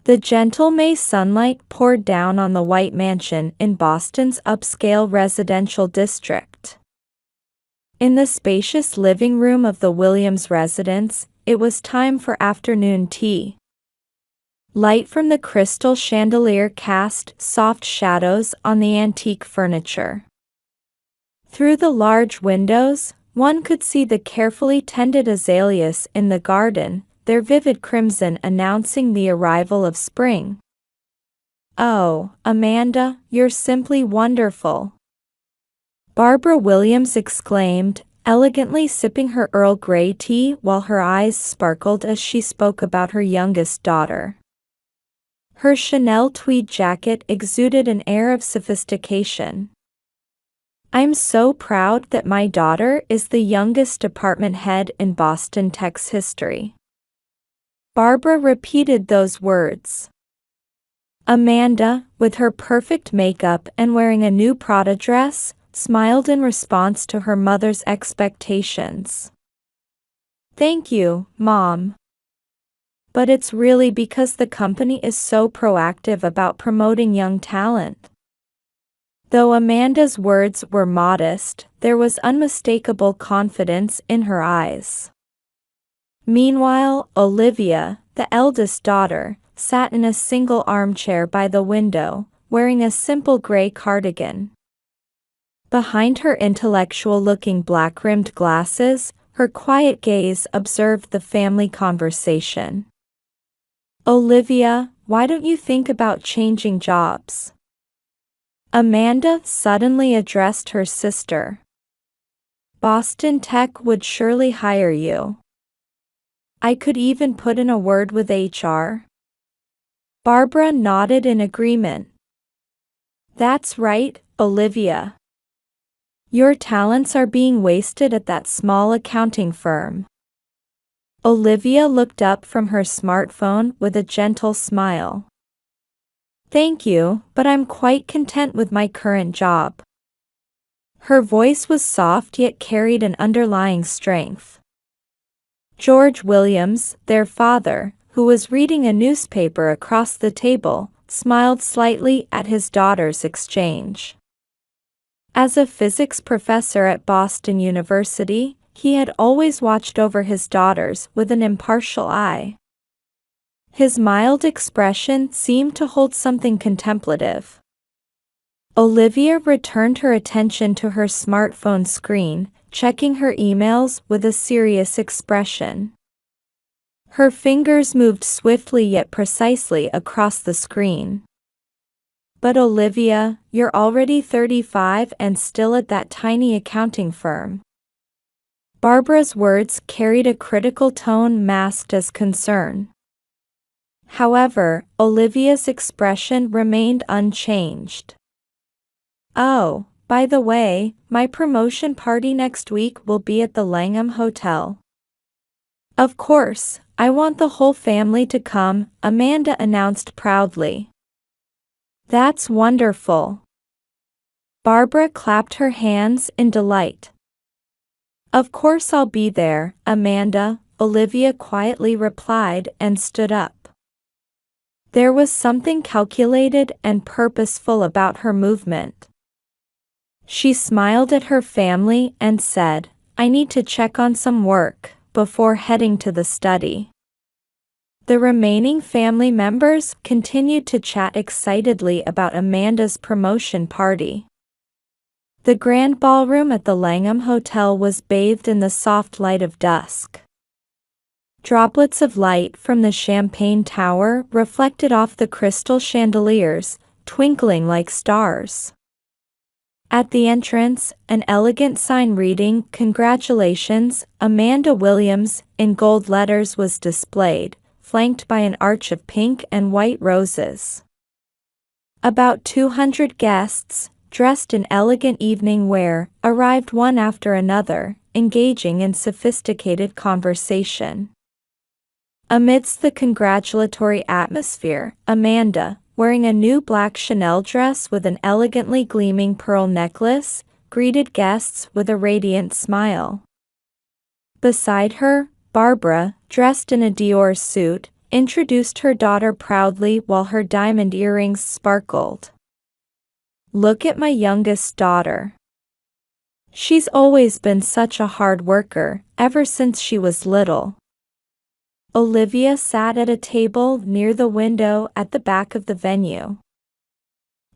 The gentle May sunlight poured down on the white mansion in Boston's upscale residential district. In the spacious living room of the Williams residence, it was time for afternoon tea. Light from the crystal chandelier cast soft shadows on the antique furniture. Through the large windows, one could see the carefully tended azaleas in the garden, their vivid crimson announcing the arrival of spring. "Oh, Amanda, you're simply wonderful," Barbara Williams exclaimed, elegantly sipping her Earl Grey tea while her eyes sparkled as she spoke about her youngest daughter. Her Chanel tweed jacket exuded an air of sophistication. "I'm so proud that my daughter is the youngest department head in Boston Tech's history." Barbara repeated those words. Amanda, with her perfect makeup and wearing a new Prada dress, smiled in response to her mother's expectations. "Thank you, Mom. But it's really because the company is so proactive about promoting young talent." Though Amanda's words were modest, there was unmistakable confidence in her eyes. Meanwhile, Olivia, the eldest daughter, sat in a single armchair by the window, wearing a simple gray cardigan. Behind her intellectual-looking black-rimmed glasses, her quiet gaze observed the family conversation. "Olivia, why don't you think about changing jobs?" Amanda suddenly addressed her sister. "Boston Tech would surely hire you. I could even put in a word with HR." Barbara nodded in agreement. "That's right, Olivia. Your talents are being wasted at that small accounting firm." Olivia looked up from her smartphone with a gentle smile. "Thank you, but I'm quite content with my current job." Her voice was soft yet carried an underlying strength. George Williams, their father, who was reading a newspaper across the table, smiled slightly at his daughter's exchange. As a physics professor at Boston University, he had always watched over his daughters with an impartial eye. His mild expression seemed to hold something contemplative. Olivia returned her attention to her smartphone screen, checking her emails with a serious expression. Her fingers moved swiftly yet precisely across the screen. "But Olivia, you're already 35 and still at that tiny accounting firm." Barbara's words carried a critical tone masked as concern. However, Olivia's expression remained unchanged. "Oh, by the way, my promotion party next week will be at the Langham Hotel." "Of course, I want the whole family to come," Amanda announced proudly. "That's wonderful." Barbara clapped her hands in delight. "Of course I'll be there, Amanda," Olivia quietly replied and stood up. There was something calculated and purposeful about her movement. She smiled at her family and said, "I need to check on some work," before heading to the study. The remaining family members continued to chat excitedly about Amanda's promotion party. The grand ballroom at the Langham Hotel was bathed in the soft light of dusk. Droplets of light from the champagne tower reflected off the crystal chandeliers, twinkling like stars. At the entrance, an elegant sign reading, "Congratulations, Amanda Williams," in gold letters was displayed, flanked by an arch of pink and white roses. About 200 guests, dressed in elegant evening wear, arrived one after another, engaging in sophisticated conversation. Amidst the congratulatory atmosphere, Amanda, wearing a new black Chanel dress with an elegantly gleaming pearl necklace, greeted guests with a radiant smile. Beside her, Barbara, dressed in a Dior suit, introduced her daughter proudly while her diamond earrings sparkled. "Look at my youngest daughter. She's always been such a hard worker, ever since she was little." Olivia sat at a table near the window at the back of the venue.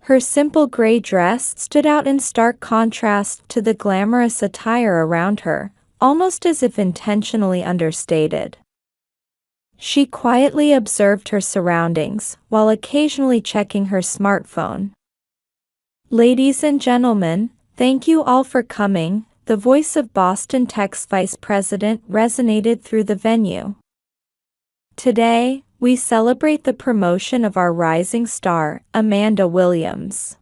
Her simple gray dress stood out in stark contrast to the glamorous attire around her, almost as if intentionally understated. She quietly observed her surroundings, while occasionally checking her smartphone. "Ladies and gentlemen, thank you all for coming," the voice of Boston Tech's vice president resonated through the venue. "Today, we celebrate the promotion of our rising star, Amanda Williams.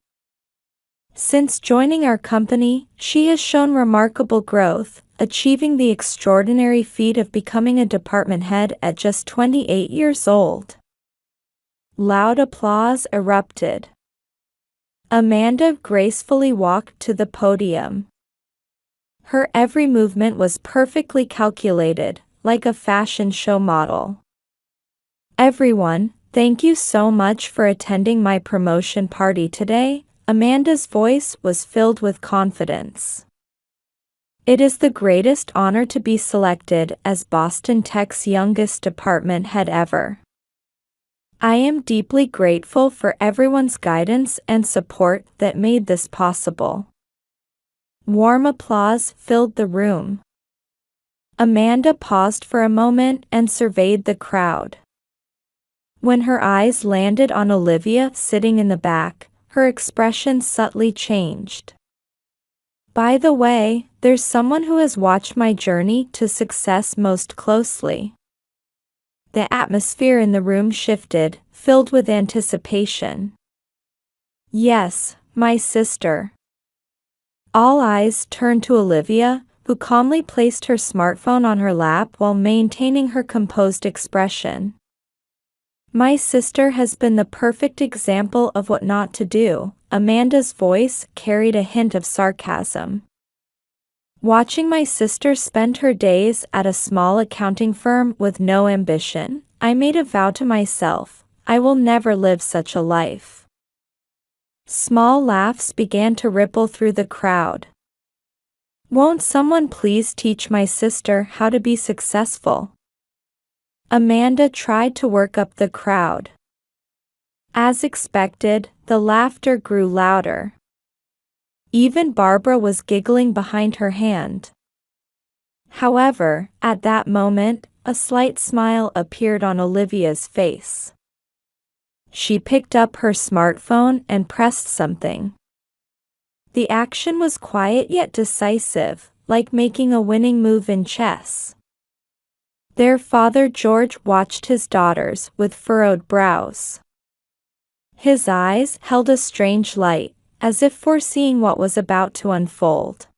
Since joining our company, she has shown remarkable growth, achieving the extraordinary feat of becoming a department head at just 28 years old." Loud applause erupted. Amanda gracefully walked to the podium. Her every movement was perfectly calculated, like a fashion show model. "Everyone, thank you so much for attending my promotion party today." Amanda's voice was filled with confidence. "It is the greatest honor to be selected as Boston Tech's youngest department head ever. I am deeply grateful for everyone's guidance and support that made this possible." Warm applause filled the room. Amanda paused for a moment and surveyed the crowd. When her eyes landed on Olivia sitting in the back, her expression subtly changed. "By the way, there's someone who has watched my journey to success most closely." The atmosphere in the room shifted, filled with anticipation. "Yes, my sister." All eyes turned to Olivia, who calmly placed her smartphone on her lap while maintaining her composed expression. "My sister has been the perfect example of what not to do." Amanda's voice carried a hint of sarcasm. "Watching my sister spend her days at a small accounting firm with no ambition, I made a vow to myself, I will never live such a life." Small laughs began to ripple through the crowd. "Won't someone please teach my sister how to be successful?" Amanda tried to work up the crowd. As expected, the laughter grew louder. Even Barbara was giggling behind her hand. However, at that moment, a slight smile appeared on Olivia's face. She picked up her smartphone and pressed something. The action was quiet yet decisive, like making a winning move in chess. Their father George watched his daughters with furrowed brows. His eyes held a strange light, as if foreseeing what was about to unfold.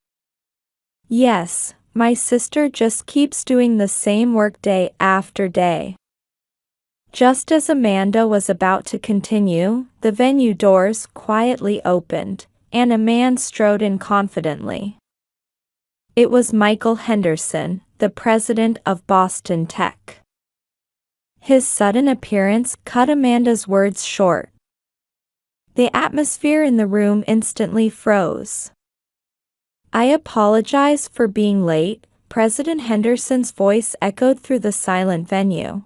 "Yes, my sister just keeps doing the same work day after day." Just as Amanda was about to continue, the venue doors quietly opened, and a man strode in confidently. It was Michael Henderson, the president of Boston Tech. His sudden appearance cut Amanda's words short. The atmosphere in the room instantly froze. "I apologize for being late," President Henderson's voice echoed through the silent venue.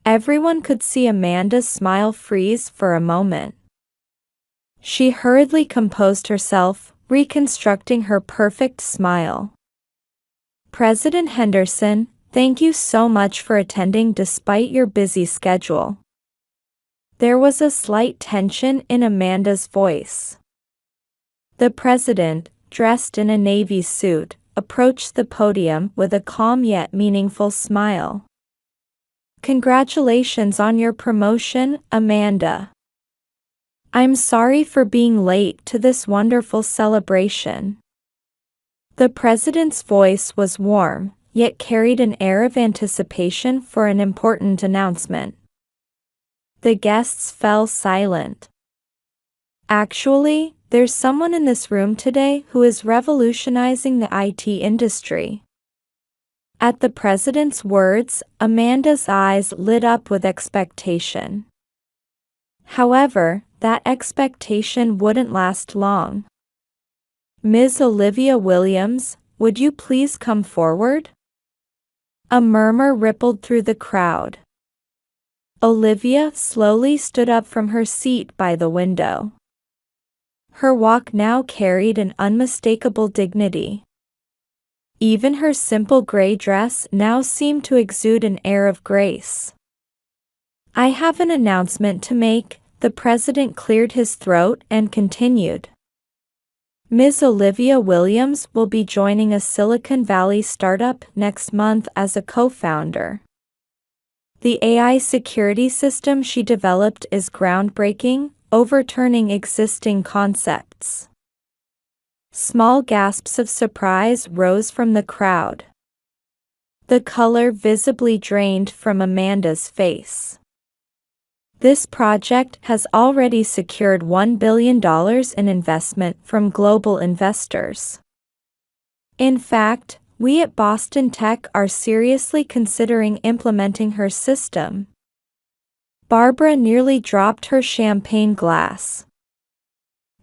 Everyone could see Amanda's smile freeze for a moment. She hurriedly composed herself, reconstructing her perfect smile. "President Henderson, thank you so much for attending despite your busy schedule." There was a slight tension in Amanda's voice. The president, dressed in a navy suit, approached the podium with a calm yet meaningful smile. "Congratulations on your promotion, Amanda. I'm sorry for being late to this wonderful celebration." The president's voice was warm, yet carried an air of anticipation for an important announcement. The guests fell silent. "Actually, there's someone in this room today who is revolutionizing the IT industry." At the president's words, Amanda's eyes lit up with expectation. However, that expectation wouldn't last long. "Ms. Olivia Williams, would you please come forward?" A murmur rippled through the crowd. Olivia slowly stood up from her seat by the window. Her walk now carried an unmistakable dignity. Even her simple gray dress now seemed to exude an air of grace. "I have an announcement to make," the president cleared his throat and continued. "Ms. Olivia Williams will be joining a Silicon Valley startup next month as a co-founder. The AI security system she developed is groundbreaking, overturning existing concepts." Small gasps of surprise rose from the crowd. The color visibly drained from Amanda's face. "This project has already secured $1 billion in investment from global investors. In fact, we at Boston Tech are seriously considering implementing her system." Barbara nearly dropped her champagne glass.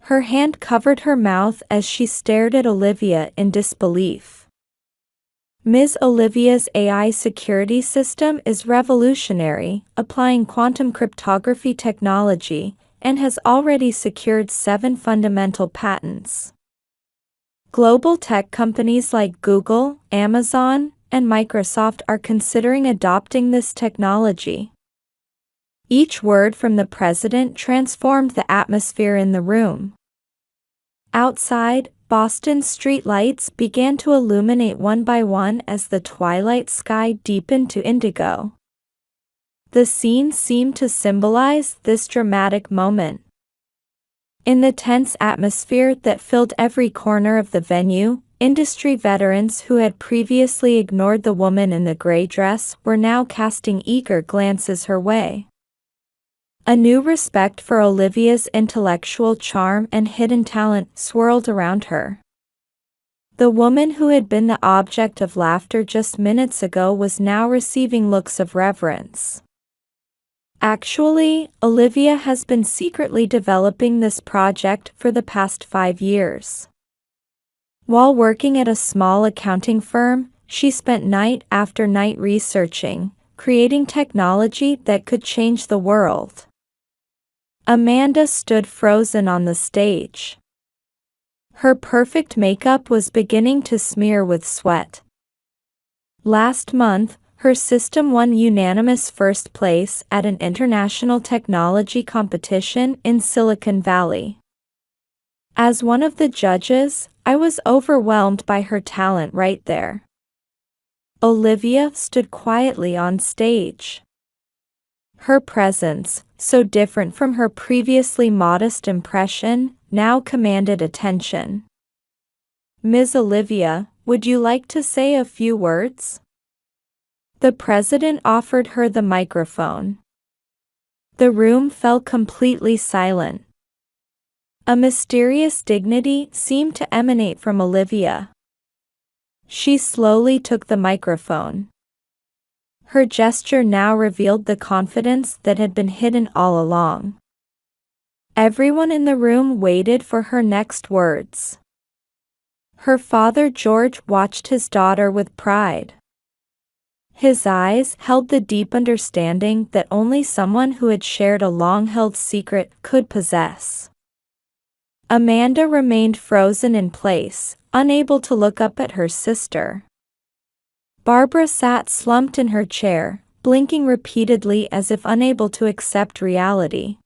Her hand covered her mouth as she stared at Olivia in disbelief. "Ms. Olivia's AI security system is revolutionary, applying quantum cryptography technology, and has already secured 7 fundamental patents. Global tech companies like Google, Amazon, and Microsoft are considering adopting this technology." Each word from the president transformed the atmosphere in the room. Outside, Boston's streetlights began to illuminate one by one as the twilight sky deepened to indigo. The scene seemed to symbolize this dramatic moment. In the tense atmosphere that filled every corner of the venue, industry veterans who had previously ignored the woman in the gray dress were now casting eager glances her way. A new respect for Olivia's intellectual charm and hidden talent swirled around her. The woman who had been the object of laughter just minutes ago was now receiving looks of reverence. "Actually, Olivia has been secretly developing this project for the past 5 years. While working at a small accounting firm, she spent night after night researching, creating technology that could change the world." Amanda stood frozen on the stage. Her perfect makeup was beginning to smear with sweat. Last month, her system won unanimous first place at an international technology competition in Silicon Valley. "As one of the judges, I was overwhelmed by her talent right there." Olivia stood quietly on stage. Her presence, so different from her previously modest impression, now commanded attention. "Ms. Olivia, would you like to say a few words?" The president offered her the microphone. The room fell completely silent. A mysterious dignity seemed to emanate from Olivia. She slowly took the microphone. Her gesture now revealed the confidence that had been hidden all along. Everyone in the room waited for her next words. Her father George watched his daughter with pride. His eyes held the deep understanding that only someone who had shared a long-held secret could possess. Amanda remained frozen in place, unable to look up at her sister. Barbara sat slumped in her chair, blinking repeatedly as if unable to accept reality.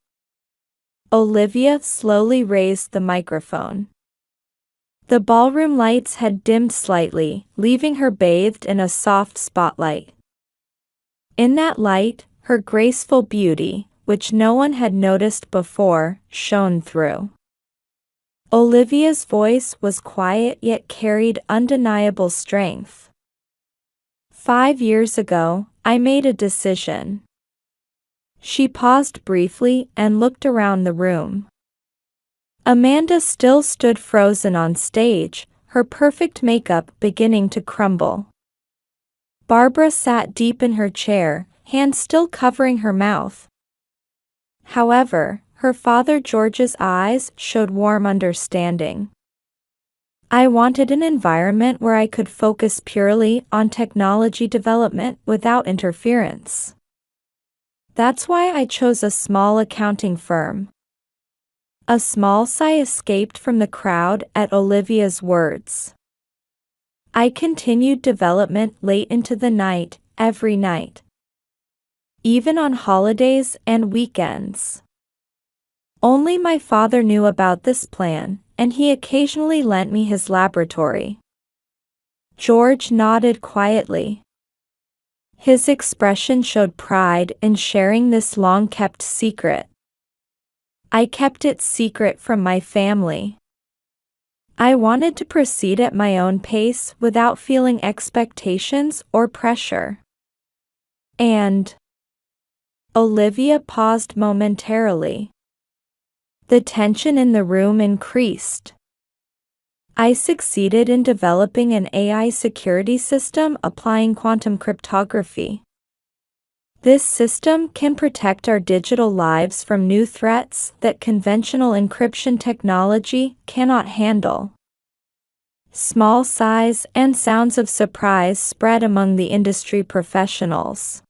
Olivia slowly raised the microphone. The ballroom lights had dimmed slightly, leaving her bathed in a soft spotlight. In that light, her graceful beauty, which no one had noticed before, shone through. Olivia's voice was quiet yet carried undeniable strength. 5 years ago, I made a decision. She paused briefly and looked around the room. Amanda still stood frozen on stage, her perfect makeup beginning to crumble. Barbara sat deep in her chair, hands still covering her mouth. However, her father George's eyes showed warm understanding. I wanted an environment where I could focus purely on technology development without interference. That's why I chose a small accounting firm. A small sigh escaped from the crowd at Olivia's words. I continued development late into the night, every night. Even on holidays and weekends. Only my father knew about this plan, and he occasionally lent me his laboratory. George nodded quietly. His expression showed pride in sharing this long-kept secret. I kept it secret from my family. I wanted to proceed at my own pace without feeling expectations or pressure. And Olivia paused momentarily. The tension in the room increased. I succeeded in developing an AI security system applying quantum cryptography. This system can protect our digital lives from new threats that conventional encryption technology cannot handle. Small sighs and sounds of surprise spread among the industry professionals.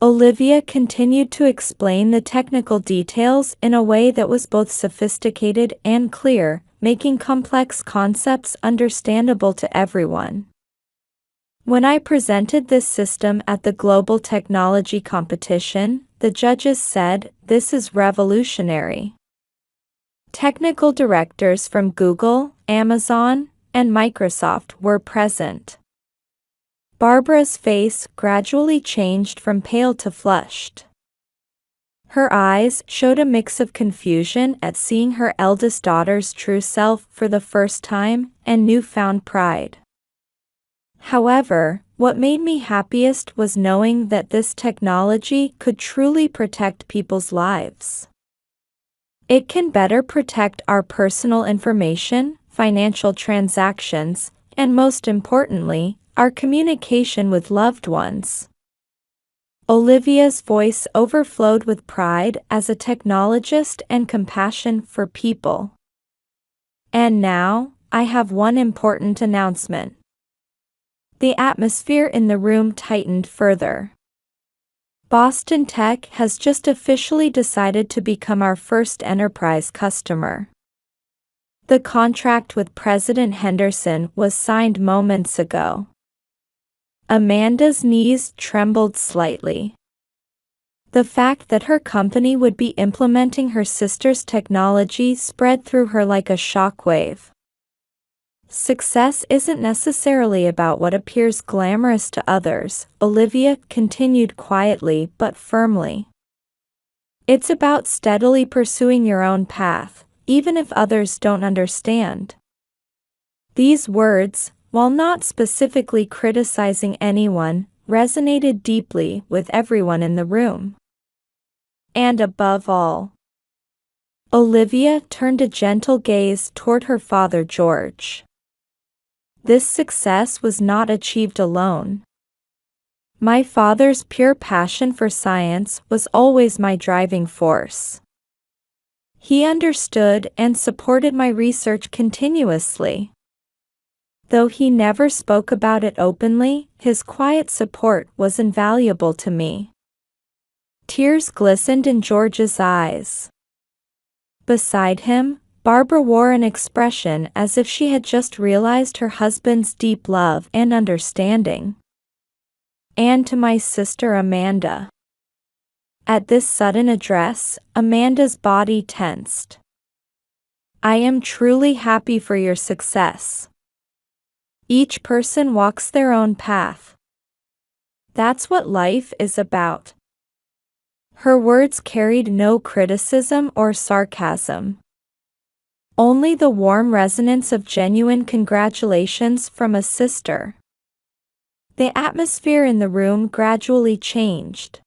Olivia continued to explain the technical details in a way that was both sophisticated and clear, making complex concepts understandable to everyone. When I presented this system at the Global Technology Competition, the judges said, "This is revolutionary." Technical directors from Google, Amazon, and Microsoft were present. Barbara's face gradually changed from pale to flushed. Her eyes showed a mix of confusion at seeing her eldest daughter's true self for the first time and newfound pride. However, what made me happiest was knowing that this technology could truly protect people's lives. It can better protect our personal information, financial transactions, and most importantly, our communication with loved ones. Olivia's voice overflowed with pride as a technologist and compassion for people. And now, I have one important announcement. The atmosphere in the room tightened further. Boston Tech has just officially decided to become our first enterprise customer. The contract with President Henderson was signed moments ago. Amanda's knees trembled slightly. The fact that her company would be implementing her sister's technology spread through her like a shockwave. Success isn't necessarily about what appears glamorous to others, Olivia continued quietly but firmly. It's about steadily pursuing your own path, even if others don't understand. These words, while not specifically criticizing anyone, resonated deeply with everyone in the room. And above all, Olivia turned a gentle gaze toward her father George. This success was not achieved alone. My father's pure passion for science was always my driving force. He understood and supported my research continuously. Though he never spoke about it openly, his quiet support was invaluable to me. Tears glistened in George's eyes. Beside him, Barbara wore an expression as if she had just realized her husband's deep love and understanding. And to my sister Amanda. At this sudden address, Amanda's body tensed. I am truly happy for your success. Each person walks their own path. That's what life is about. Her words carried no criticism or sarcasm. Only the warm resonance of genuine congratulations from a sister. The atmosphere in the room gradually changed.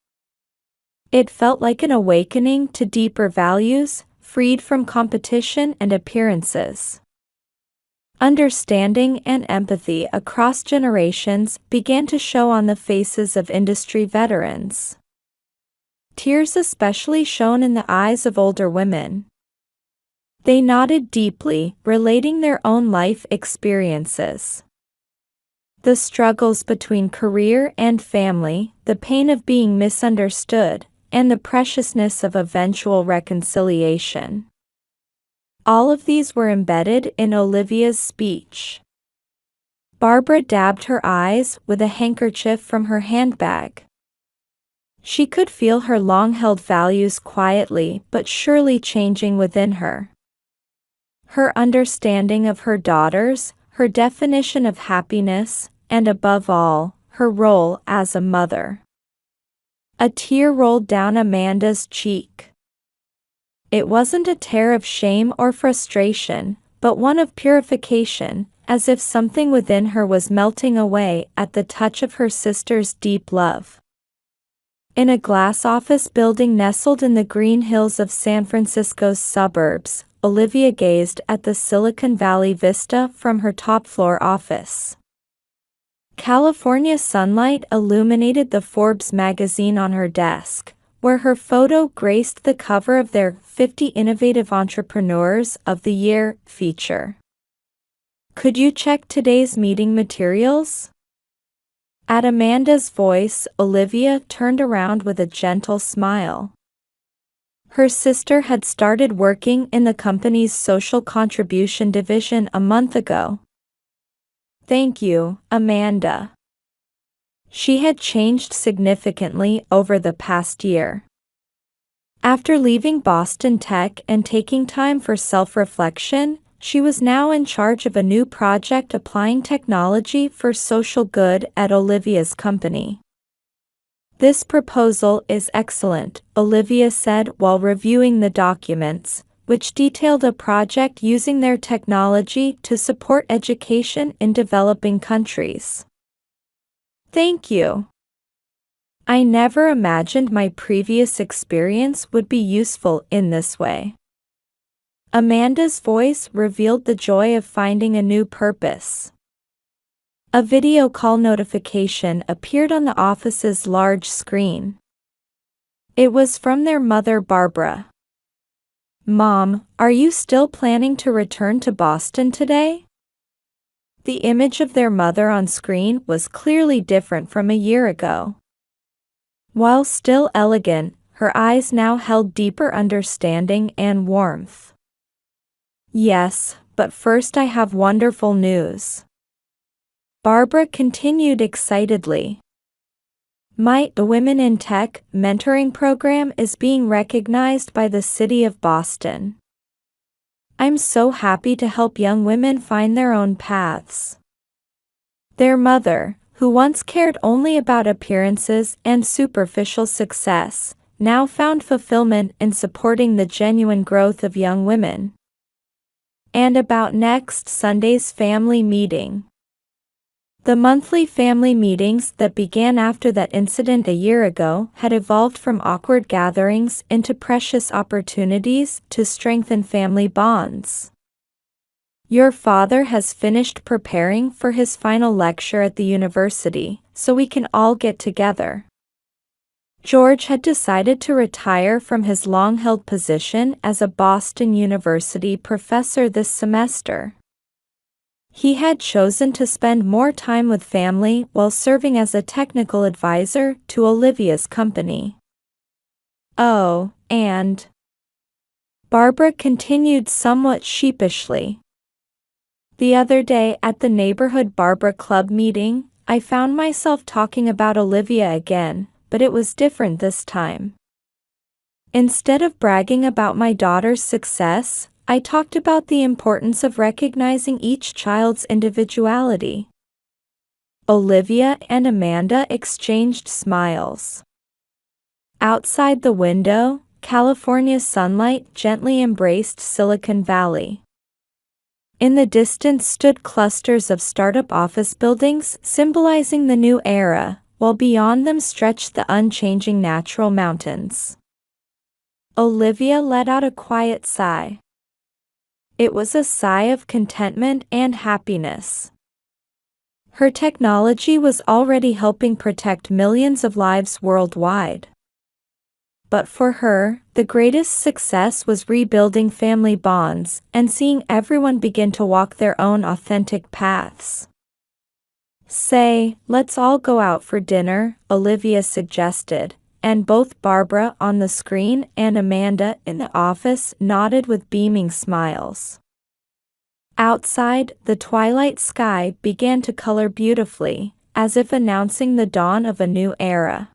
It felt like an awakening to deeper values, freed from competition and appearances. Understanding and empathy across generations began to show on the faces of industry veterans. Tears especially shone in the eyes of older women. They nodded deeply, relating their own life experiences. The struggles between career and family, the pain of being misunderstood, and the preciousness of eventual reconciliation. All of these were embedded in Olivia's speech. Barbara dabbed her eyes with a handkerchief from her handbag. She could feel her long-held values quietly but surely changing within her. Her understanding of her daughters, her definition of happiness, and above all, her role as a mother. A tear rolled down Amanda's cheek. It wasn't a tear of shame or frustration, but one of purification, as if something within her was melting away at the touch of her sister's deep love. In a glass office building nestled in the green hills of San Francisco's suburbs, Olivia gazed at the Silicon Valley vista from her top-floor office. California sunlight illuminated the Forbes magazine on her desk, where her photo graced the cover of their 50 Innovative Entrepreneurs of the Year feature. "Could you check today's meeting materials?" At Amanda's voice, Olivia turned around with a gentle smile. Her sister had started working in the company's social contribution division a month ago. "Thank you, Amanda." She had changed significantly over the past year. After leaving Boston Tech and taking time for self-reflection, she was now in charge of a new project applying technology for social good at Olivia's company. "This proposal is excellent," Olivia said while reviewing the documents, which detailed a project using their technology to support education in developing countries. "Thank you. I never imagined my previous experience would be useful in this way." Amanda's voice revealed the joy of finding a new purpose. A video call notification appeared on the office's large screen. It was from their mother, Barbara. "Mom, are you still planning to return to Boston today?" The image of their mother on screen was clearly different from a year ago. While still elegant, her eyes now held deeper understanding and warmth. "Yes, but first I have wonderful news," Barbara continued excitedly. "The Women in Tech mentoring program is being recognized by the City of Boston. I'm so happy to help young women find their own paths." Their mother, who once cared only about appearances and superficial success, now found fulfillment in supporting the genuine growth of young women. And about next Sunday's family meeting. The monthly family meetings that began after that incident a year ago had evolved from awkward gatherings into precious opportunities to strengthen family bonds. "Your father has finished preparing for his final lecture at the university, so we can all get together." George had decided to retire from his long-held position as a Boston University professor this semester. He had chosen to spend more time with family while serving as a technical advisor to Olivia's company. "Oh, and," Barbara continued somewhat sheepishly, "the other day at the neighborhood Barbara Club meeting, I found myself talking about Olivia again, but it was different this time. Instead of bragging about my daughter's success, I talked about the importance of recognizing each child's individuality." Olivia and Amanda exchanged smiles. Outside the window, California's sunlight gently embraced Silicon Valley. In the distance stood clusters of startup office buildings symbolizing the new era, while beyond them stretched the unchanging natural mountains. Olivia let out a quiet sigh. It was a sigh of contentment and happiness. Her technology was already helping protect millions of lives worldwide. But for her, the greatest success was rebuilding family bonds and seeing everyone begin to walk their own authentic paths. "Say, let's all go out for dinner," Olivia suggested, and both Barbara on the screen and Amanda in the office nodded with beaming smiles. Outside, the twilight sky began to color beautifully, as if announcing the dawn of a new era.